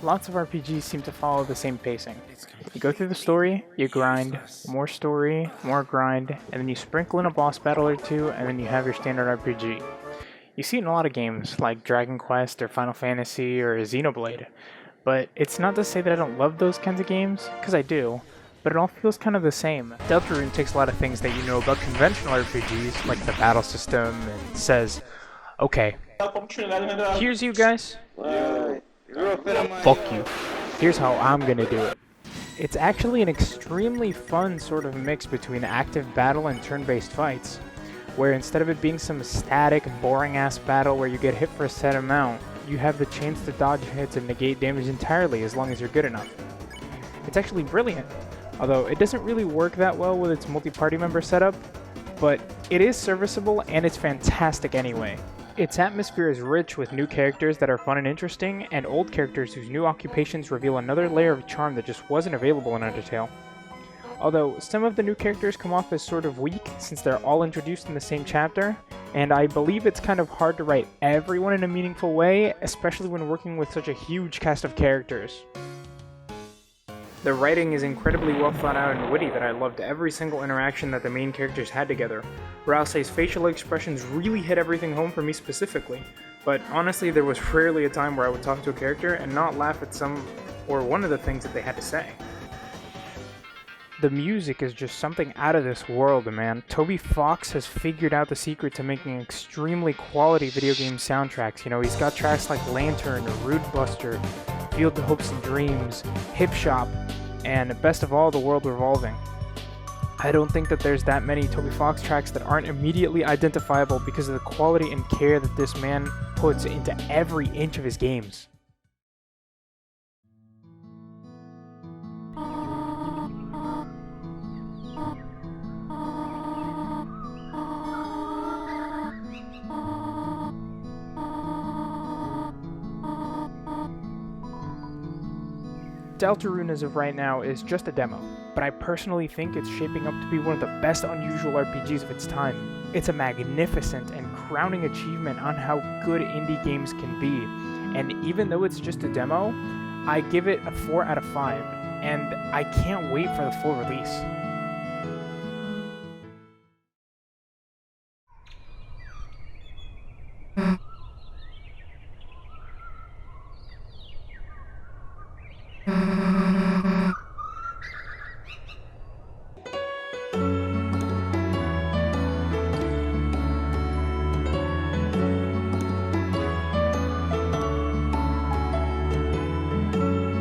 lots of RPGs seem to follow the same pacing. You go through the story, you grind, more story, more grind, and then you sprinkle in a boss battle or two, and then you have your standard RPG. You see it in a lot of games, like Dragon Quest or Final Fantasy or Xenoblade, but it's not to say that I don't love those kinds of games, because I do, but it all feels kind of the same. Deltarune takes a lot of things that you know about conventional RPGs, like the battle system, and says, okay, here's you guys, fuck you. Here's how I'm gonna do it. It's actually an extremely fun sort of mix between active battle and turn-based fights, where instead of it being some static, boring-ass battle where you get hit for a set amount, you have the chance to dodge hits and negate damage entirely as long as you're good enough. It's actually brilliant, although it doesn't really work that well with its multi-party member setup, but it is serviceable and it's fantastic anyway. Its atmosphere is rich with new characters that are fun and interesting, and old characters whose new occupations reveal another layer of charm that just wasn't available in Undertale. Although, some of the new characters come off as sort of weak since they're all introduced in the same chapter, and I believe it's kind of hard to write everyone in a meaningful way, especially when working with such a huge cast of characters. The writing is incredibly well thought out and witty that I loved every single interaction that the main characters had together. Ralsei's facial expressions really hit everything home for me specifically, but honestly there was rarely a time where I would talk to a character and not laugh at some or one of the things that they had to say. The music is just something out of this world, man. Toby Fox has figured out the secret to making extremely quality video game soundtracks. You know, he's got tracks like Lantern, Rude Buster, Field to Hopes and Dreams, Hip Shop, and best of all, The World Revolving. I don't think that there's that many Toby Fox tracks that aren't immediately identifiable because of the quality and care that this man puts into every inch of his games. Deltarune as of right now is just a demo, but I personally think it's shaping up to be one of the best unusual RPGs of its time. It's a magnificent and crowning achievement on how good indie games can be, and even though it's just a demo, I give it a 4 out of 5, and I can't wait for the full release.